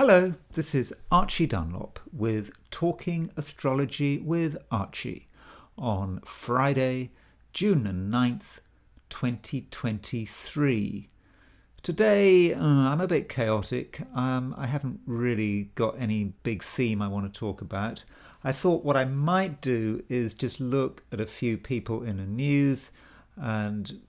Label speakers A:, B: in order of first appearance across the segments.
A: Hello, this is Archie Dunlop with Talking Astrology with Archie on Friday, June the 9th, 2023. Today, I'm a bit chaotic. I haven't really got any big theme I want to talk about. I thought what I might do is just look at a few people in the news and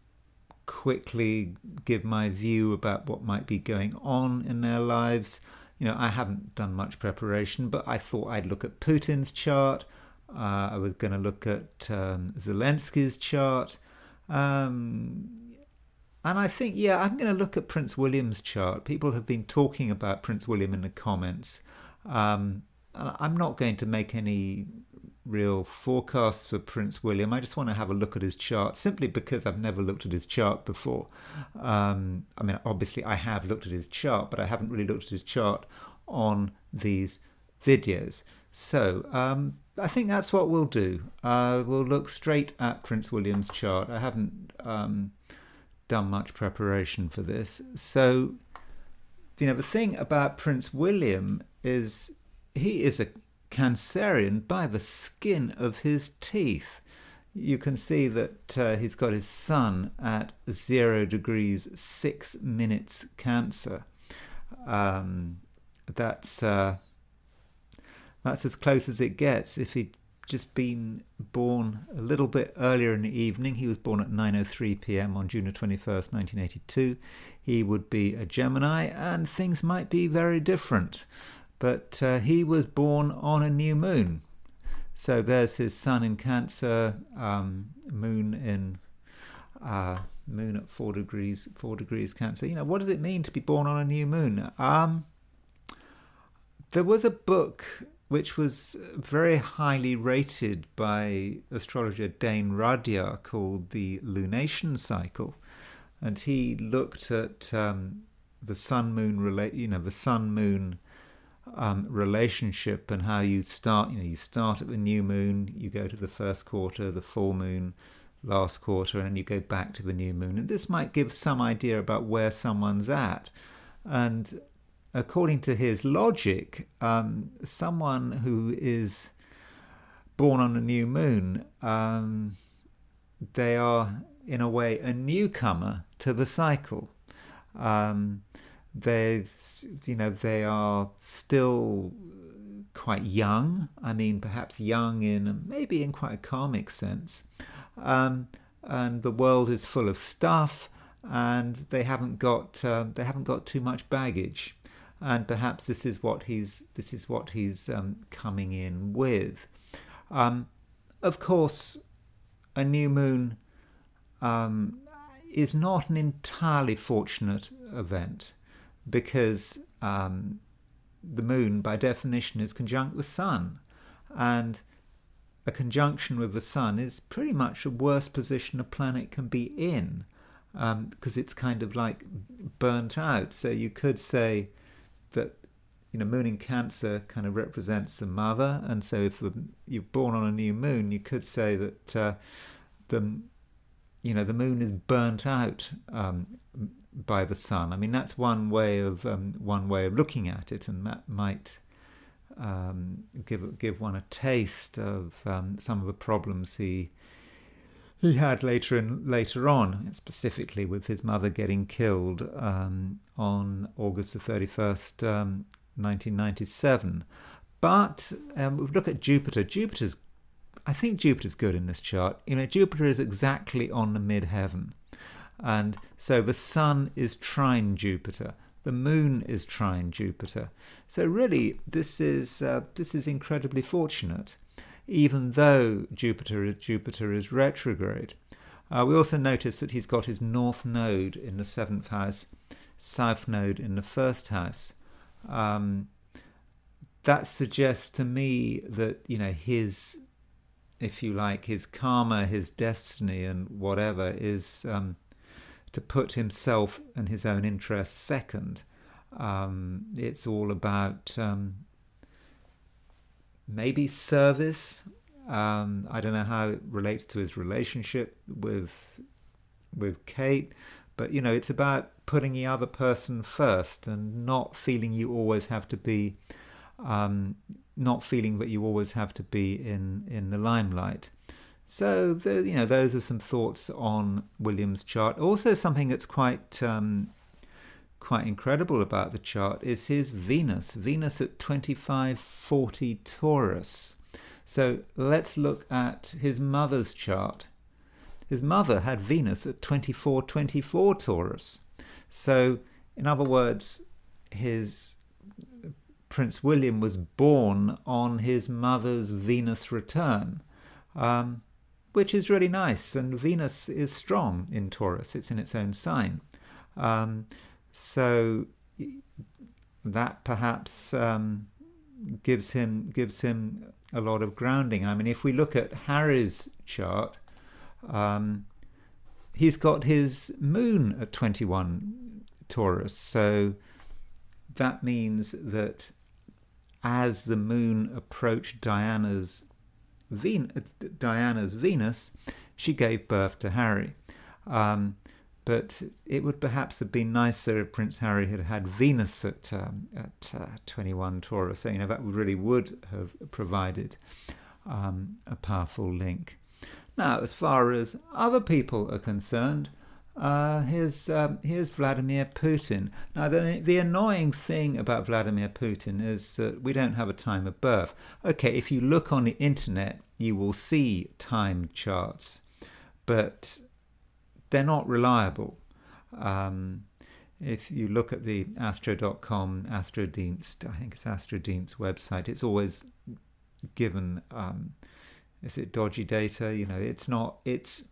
A: quickly give my view about what might be going on in their lives. I haven't done much preparation, but I thought I'd look at Putin's chart. I was going to look at Zelensky's chart. And I think, I'm going to look at Prince William's chart. People have been talking about Prince William in the comments. And I'm not going to make any real forecasts for Prince William. I just want to have a look at his chart, simply because I've never looked at his chart before. Obviously I have looked at his chart, but I haven't really looked at his chart on these videos. So I think that's what we'll do. We'll look straight at Prince William's chart. I haven't done much preparation for this. So, the thing about Prince William is he is a Cancerian by the skin of his teeth. You can see that he's got his sun at 0 degrees 6 minutes Cancer. That's as close as it gets. If he'd just been born a little bit earlier in the evening, he was born at 9:03 p.m. on June 21st, 1982, he would be a Gemini, and things might be very different. But he was born on a new moon. So there's his sun in Cancer, moon at 4 degrees Cancer. What does it mean to be born on a new moon? There was a book which was very highly rated by astrologer Dane Rudyard called The Lunation Cycle. And he looked at the sun-moon relationship and how you start. You start at the new moon, you go to the first quarter, the full moon, last quarter, and you go back to the new moon. And this might give some idea about where someone's at. And according to his logic, someone who is born on a new moon, they are in a way a newcomer to the cycle. They are still quite young. Perhaps young maybe in quite a karmic sense. And the world is full of stuff, and they haven't got too much baggage. And perhaps this is what he's coming in with. Of course, a new moon is not an entirely fortunate event, because the moon, by definition, is conjunct the sun, and a conjunction with the sun is pretty much the worst position a planet can be in, because it's kind of like burnt out. So you could say that moon in Cancer kind of represents the mother, and so if you're born on a new moon, you could say that the moon is burnt out by the sun. That's one way of looking at it, and that might give one a taste of some of the problems he had later on, specifically with his mother getting killed on August the 31st, 1997. But we look at Jupiter. I think Jupiter's good in this chart. Jupiter is exactly on the midheaven. And so the sun is trine Jupiter. The moon is trine Jupiter. So really, this is incredibly fortunate, even though Jupiter is retrograde. We also notice that he's got his north node in the 7th house, south node in the 1st house. That suggests to me that his, if you like, his karma, his destiny, and whatever is to put himself and his own interests second. It's all about maybe service. I don't know how it relates to his relationship with Kate, but it's about putting the other person first and not feeling you always have to be, not feeling that you always have to be in the limelight. So those are some thoughts on William's chart. Also, something that's quite incredible about the chart is his Venus at 2540 Taurus. So let's look at his mother's chart. His mother had Venus at 2424 Taurus. So, in other words, his Prince William was born on his mother's Venus return, which is really nice. And Venus is strong in Taurus. It's in its own sign. So that perhaps gives him a lot of grounding. I mean, if we look at Harry's chart, he's got his moon at 21 Taurus. So that means that as the moon approached Diana's Venus, she gave birth to Harry. But it would perhaps have been nicer if Prince Harry had had Venus at 21 Taurus. So, that really would have provided a powerful link. Now, as far as other people are concerned, here's Vladimir Putin. Now, the annoying thing about Vladimir Putin is that we don't have a time of birth. Okay, if you look on the internet, you will see time charts, but they're not reliable. If you look at the astro.com, Astrodienst, I think it's Astrodienst's website, it's always given, is it dodgy data? It's not, it's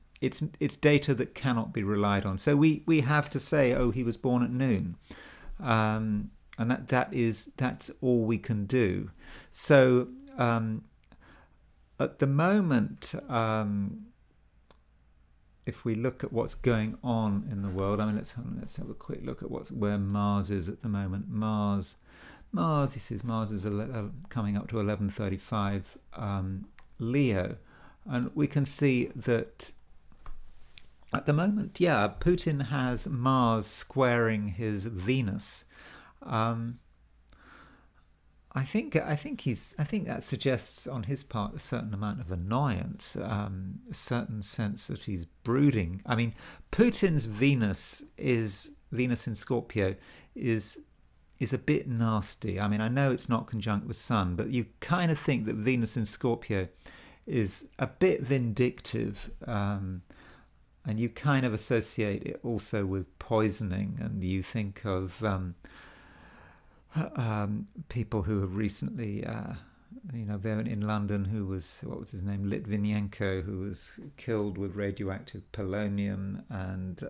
A: data that cannot be relied on. So we have to say, oh, he was born at noon. And that's all we can do. So at the moment, if we look at what's going on in the world, I mean, let's have a quick look at where Mars is at the moment. Mars is coming up to 1135 Leo, and we can see that at the moment, Putin has Mars squaring his Venus. I think that suggests on his part a certain amount of annoyance, a certain sense that he's brooding. I mean, Putin's Venus in Scorpio is a bit nasty. I mean, I know it's not conjunct with Sun, but you kind of think that Venus in Scorpio is a bit vindictive, and you kind of associate it also with poisoning, and you think of people who have recently, in London, who was, what was his name, Litvinenko, who was killed with radioactive polonium, and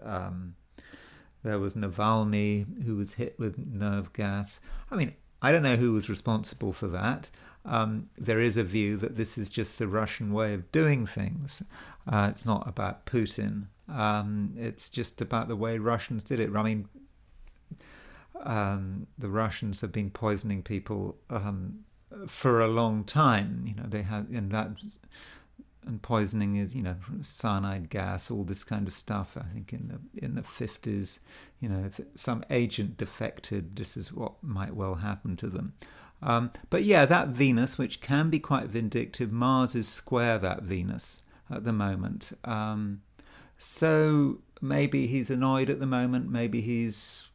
A: there was Navalny, who was hit with nerve gas. I mean, I don't know who was responsible for that. There is a view that this is just the Russian way of doing things. It's not about Putin. It's just about the way Russians did it. I mean, the Russians have been poisoning people for a long time. They have, and poisoning is, cyanide gas, all this kind of stuff. I think in the 50s, if some agent defected, this is what might well happen to them. But that Venus, which can be quite vindictive, Mars is square that Venus at the moment. So maybe he's annoyed at the moment. Maybe his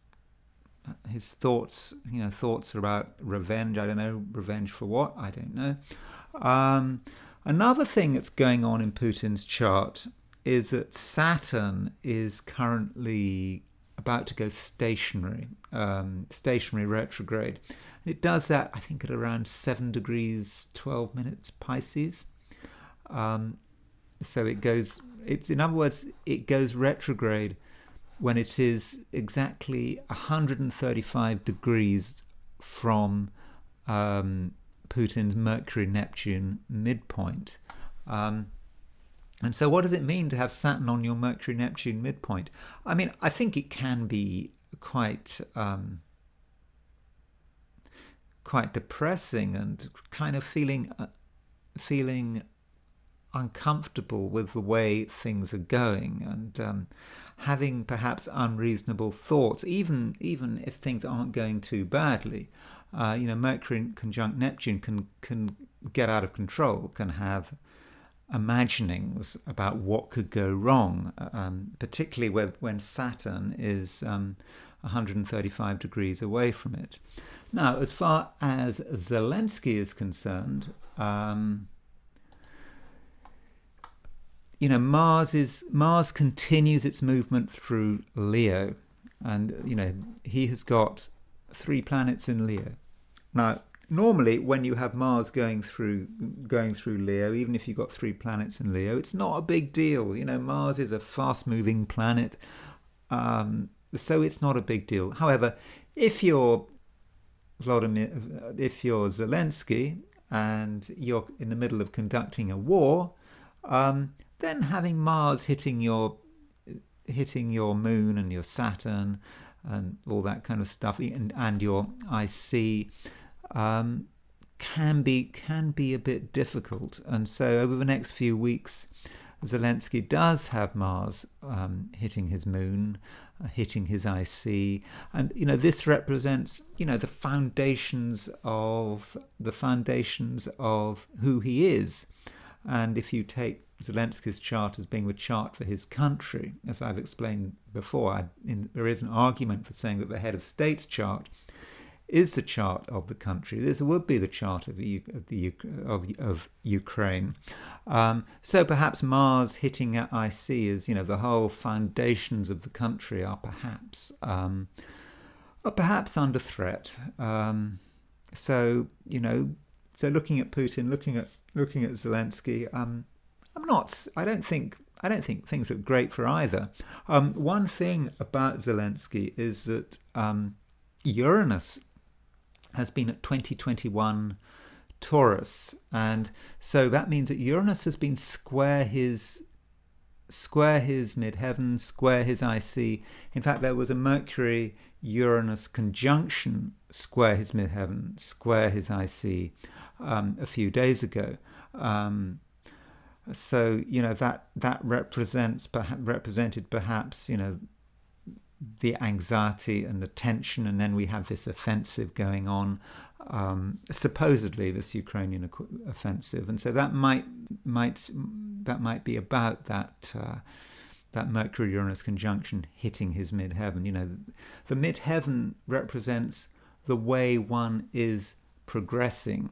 A: thoughts are about revenge. I don't know, revenge for what? I don't know. Another thing that's going on in Putin's chart is that Saturn is currently about to go stationary retrograde. It does that, I think, at around 7 degrees 12 minutes Pisces. So in other words, it goes retrograde when it is exactly 135 degrees from Putin's Mercury-Neptune midpoint. And so what does it mean to have Saturn on your Mercury-Neptune midpoint? I mean, I think it can be quite depressing and kind of feeling uncomfortable with the way things are going, and having perhaps unreasonable thoughts, even if things aren't going too badly. Mercury conjunct Neptune can get out of control, can have imaginings about what could go wrong, particularly when Saturn is 135 degrees away from it. Now, as far as Zelensky is concerned, Mars continues its movement through Leo, and he has got 3 planets in Leo. Now, normally when you have Mars going through Leo, even if you've got 3 planets in Leo, it's not a big deal. Mars is a fast-moving planet, so it's not a big deal. However, if you're Zelensky and you're in the middle of conducting a war, then having Mars hitting your moon and your Saturn and all that kind of stuff, and your IC, can be a bit difficult. And so over the next few weeks, Zelensky does have Mars hitting his moon, hitting his IC, and this represents the foundations of who he is. And if you take Zelensky's chart as being the chart for his country, as I've explained before, there is an argument for saying that the head of state's chart is the chart of the country. This would be the chart of Ukraine. So perhaps Mars hitting at IC is, the whole foundations of the country are perhaps under threat. So looking at Putin, looking at Zelensky, I don't think things look great for either. One thing about Zelensky is that Uranus has been at 2021 Taurus, and so that means that Uranus has been square his midheaven, square his IC. In fact, there was a Mercury-Uranus conjunction square his midheaven, square his IC a few days ago. So that represented perhaps the anxiety and the tension, and then we have this offensive going on, supposedly this Ukrainian offensive, and so that might be about that Mercury-Uranus conjunction hitting his midheaven. The midheaven represents the way one is progressing,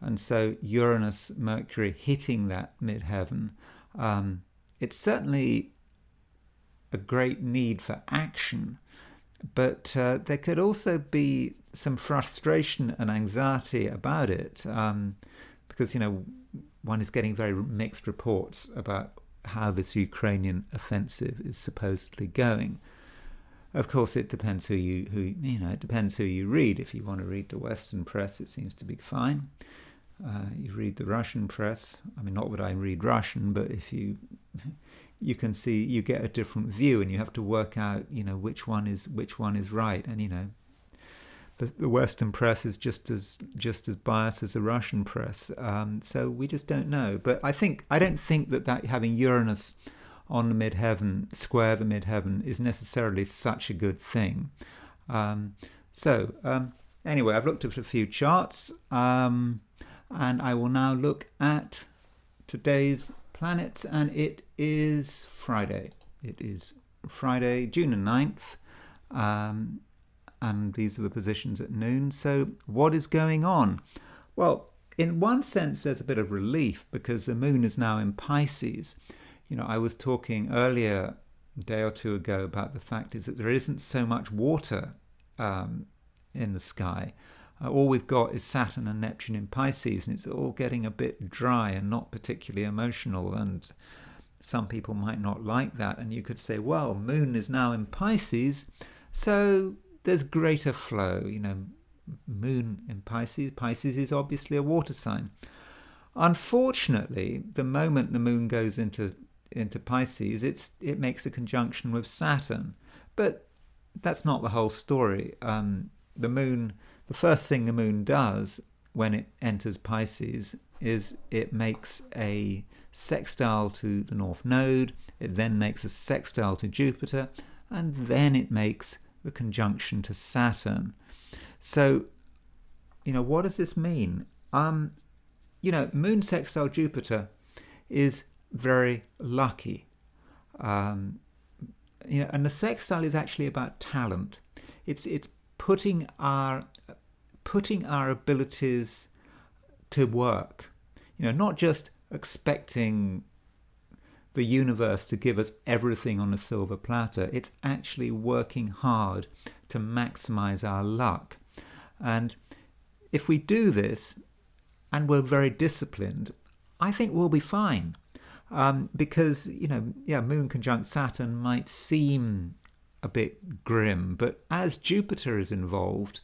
A: and so Uranus-Mercury hitting that midheaven, it's certainly a great need for action, but there could also be some frustration and anxiety about it, because one is getting very mixed reports about how this Ukrainian offensive is supposedly going. Of course, it depends who you read. If you want to read the Western press, it seems to be fine. You read the Russian press. I mean, not that I read Russian, but if you can see, you get a different view, and you have to work out, which one is right. And the Western press is just as biased as the Russian press. So we just don't know. But I don't think that having Uranus on the midheaven, square the midheaven, is necessarily such a good thing. Anyway, I've looked at a few charts, and I will now look at today's planets, and it is Friday. It is Friday, June the 9th, and these are the positions at noon. So what is going on? Well, in one sense, there's a bit of relief because the moon is now in Pisces. I was talking earlier, a day or two ago, about the fact is that there isn't so much water in the sky. All we've got is Saturn and Neptune in Pisces, and it's all getting a bit dry and not particularly emotional, and some people might not like that. And you could say, well, moon is now in Pisces, so there's greater flow. Moon in Pisces. Pisces is obviously a water sign. Unfortunately, the moment the moon goes into Pisces, it makes a conjunction with Saturn. But that's not the whole story. The first thing the moon does when it enters Pisces is it makes a sextile to the North Node, it then makes a sextile to Jupiter, and then it makes the conjunction to Saturn. So, what does this mean? Moon sextile Jupiter is very lucky. And the sextile is actually about talent. It's putting our abilities to work. Not just expecting the universe to give us everything on a silver platter. It's actually working hard to maximize our luck. And if we do this, and we're very disciplined, I think we'll be fine. Because, Moon conjunct Saturn might seem a bit grim, but as Jupiter is involved,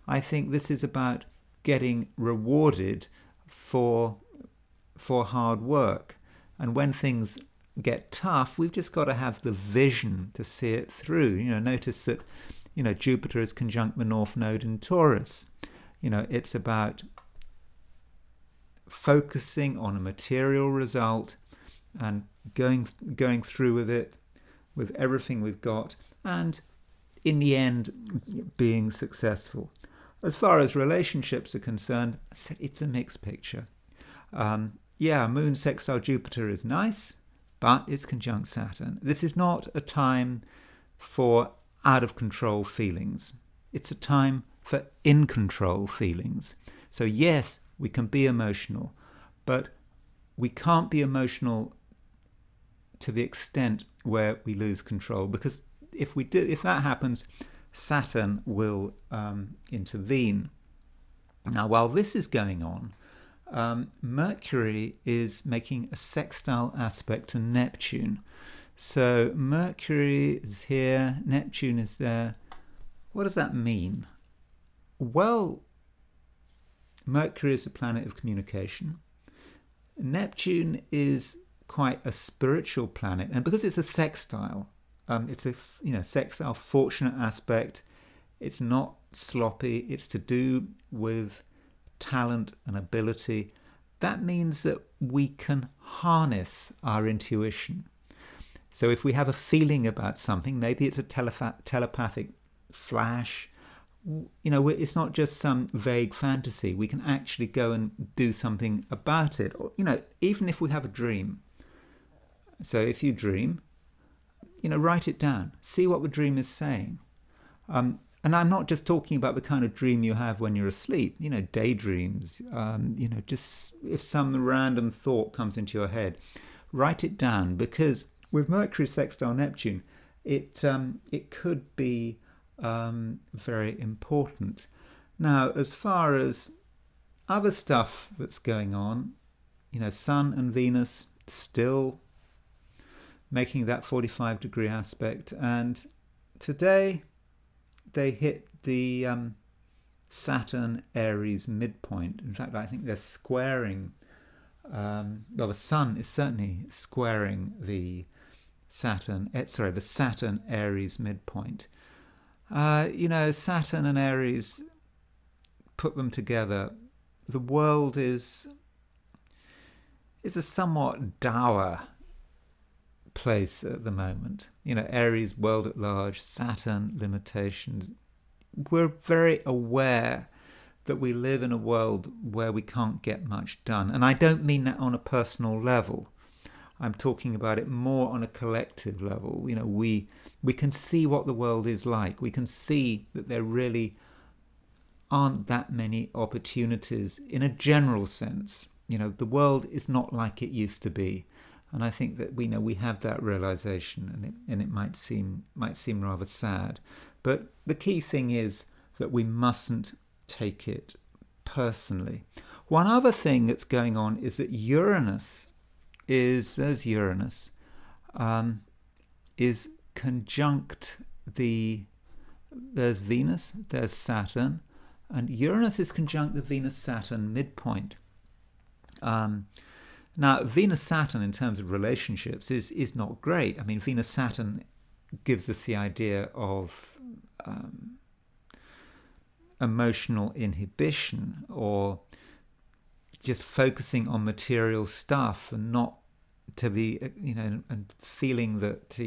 A: I think this is about getting rewarded for hard work. And when things get tough, we've just got to have the vision to see it through. Notice that, Jupiter is conjunct the North Node in Taurus. It's about focusing on a material result and going through with it, with everything we've got, and in the end being successful. As far as relationships are concerned, it's a mixed picture. Moon sextile Jupiter is nice, but it's conjunct Saturn. This is not a time for out of control feelings. It's a time for in control feelings. So yes, we can be emotional, but we can't be emotional to the extent where we lose control, because if that happens, Saturn will intervene. Now, while this is going on, Mercury is making a sextile aspect to Neptune. So Mercury is here, Neptune is there. What does that mean? Well, Mercury is a planet of communication. Neptune is quite a spiritual planet, and because it's a sextile, it's a sextile fortunate aspect. It's not sloppy. It's to do with talent and ability. That means that we can harness our intuition. So if we have a feeling about something, maybe it's a telepathic flash, it's not just some vague fantasy. We can actually go and do something about it. Or, even if we have a dream. So if you dream, write it down. See what the dream is saying. And I'm not just talking about the kind of dream you have when you're asleep, daydreams, just if some random thought comes into your head, write it down, because with Mercury sextile Neptune, it could be very important. Now, as far as other stuff that's going on, Sun and Venus still making that 45-degree aspect, and today they hit the Saturn Aries midpoint. In fact, I think they're squaring. The Sun is certainly squaring the Saturn Aries midpoint. Saturn and Aries, put them together, the world is a somewhat dour place at the moment. Aries, world at large, Saturn, limitations. We're very aware that we live in a world where we can't get much done. And I don't mean that on a personal level. I'm talking about it more on a collective level. We can see what the world is like. We can see that there really aren't that many opportunities in a general sense. The world is not like it used to be. And I think that we have that realization, and it might seem rather sad. But the key thing is that we mustn't take it personally. One other thing that's going on is that there's Uranus is conjunct there's Venus, there's Saturn, and Uranus is conjunct the Venus-Saturn midpoint. Now, Venus-Saturn in terms of relationships is not great. I mean, Venus-Saturn gives us the idea of emotional inhibition, or just focusing on material stuff and not to be, and feeling that,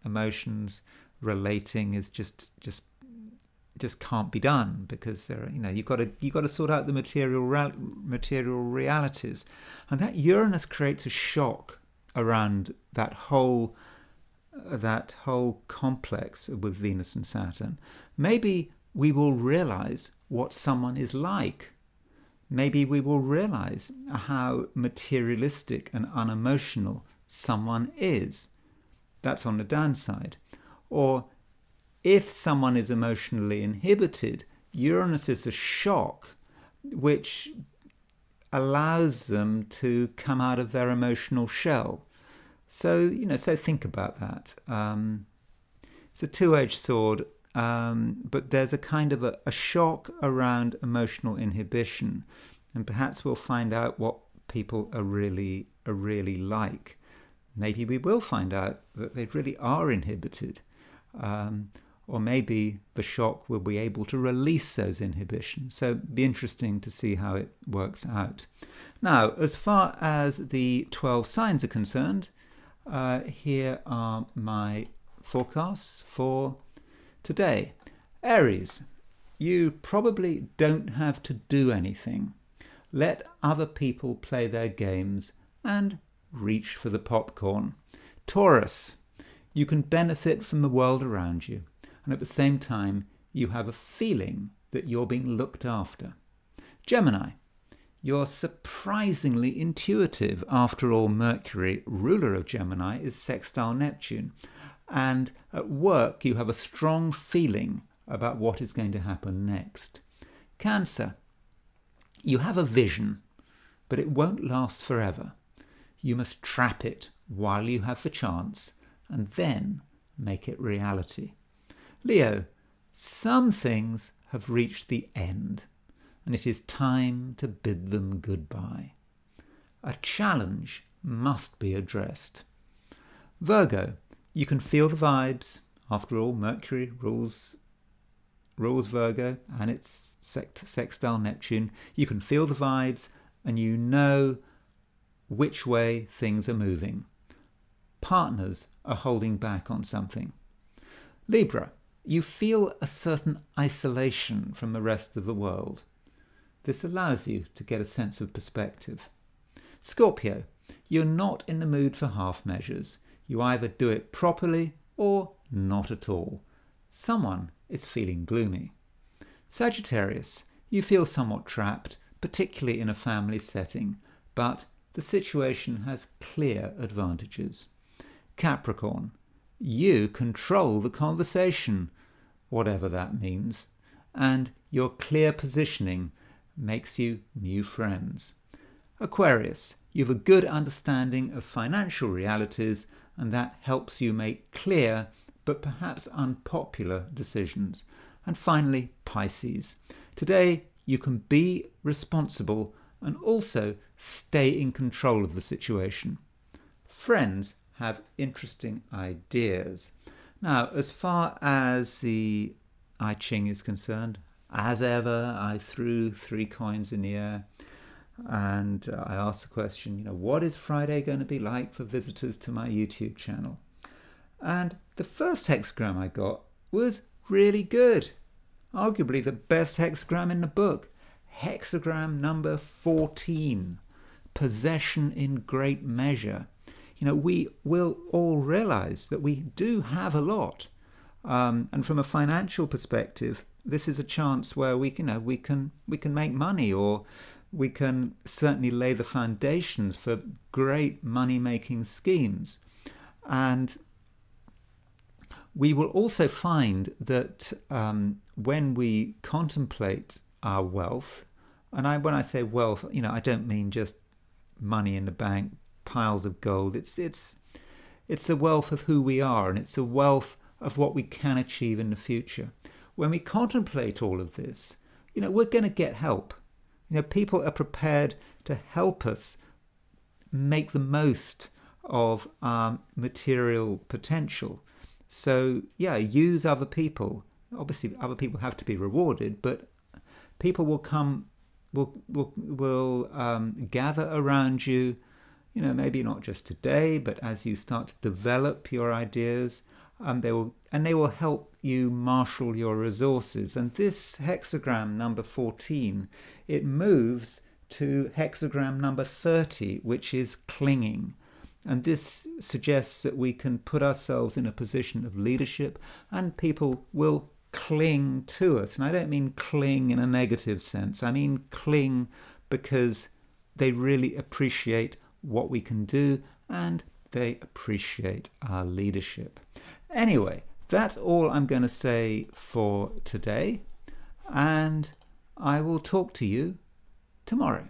A: emotions relating is just can't be done, because you've got to sort out the material realities, and that Uranus creates a shock around that whole complex with Venus and Saturn. Maybe we will realize what someone is like. Maybe we will realize how materialistic and unemotional someone is. That's on the downside. Or if someone is emotionally inhibited, Uranus is a shock which allows them to come out of their emotional shell. So, so think about that. It's a two-edged sword, but there's a kind of a shock around emotional inhibition, and perhaps we'll find out what people are really like. Maybe we will find out that they really are inhibited. Or maybe the shock will be able to release those inhibitions. So it'd be interesting to see how it works out. Now, as far as the 12 signs are concerned, here are my forecasts for today. Aries, you probably don't have to do anything. Let other people play their games and reach for the popcorn. Taurus, you can benefit from the world around you, and at the same time you have a feeling that you're being looked after. Gemini, you're surprisingly intuitive. After all, Mercury, ruler of Gemini, is sextile Neptune, and at work you have a strong feeling about what is going to happen next. Cancer, you have a vision, but it won't last forever. You must trap it while you have the chance, and then make it reality. Leo, some things have reached the end, and it is time to bid them goodbye. A challenge must be addressed. Virgo, you can feel the vibes. After all, Mercury rules Virgo, and it's sextile Neptune. You can feel the vibes, and you know which way things are moving. Partners are holding back on something. Libra, you feel a certain isolation from the rest of the world. This allows you to get a sense of perspective. Scorpio, you're not in the mood for half measures. You either do it properly or not at all. Someone is feeling gloomy. Sagittarius, you feel somewhat trapped, particularly in a family setting, but the situation has clear advantages. Capricorn, you control the conversation, whatever that means, and your clear positioning makes you new friends. Aquarius, you have a good understanding of financial realities, and that helps you make clear but perhaps unpopular decisions. And finally, Pisces, today you can be responsible and also stay in control of the situation. Friends have interesting ideas. Now, as far as the I Ching is concerned, as ever, I threw 3 coins in the air, and I asked the question, what is Friday going to be like for visitors to my YouTube channel? And the first hexagram I got was really good. Arguably the best hexagram in the book. Hexagram number 14, possession in great measure. We will all realize that we do have a lot. And from a financial perspective, this is a chance where we can make money, or we can certainly lay the foundations for great money-making schemes. And we will also find that when we contemplate our wealth, and when I say wealth, I don't mean just money in the bank, piles of gold. It's a wealth of who we are, and it's a wealth of what we can achieve in the future. When we contemplate all of this, we're going to get help. People are prepared to help us make the most of our material potential. So yeah, use other people. Obviously, other people have to be rewarded, but people will gather around you. maybe not just today, but as you start to develop your ideas, they will help you marshal your resources. And this hexagram number 14, it moves to hexagram number 30, which is clinging. And this suggests that we can put ourselves in a position of leadership and people will cling to us. And I don't mean cling in a negative sense. I mean cling because they really appreciate what we can do and they appreciate our leadership. Anyway, that's all I'm going to say for today, and I will talk to you tomorrow.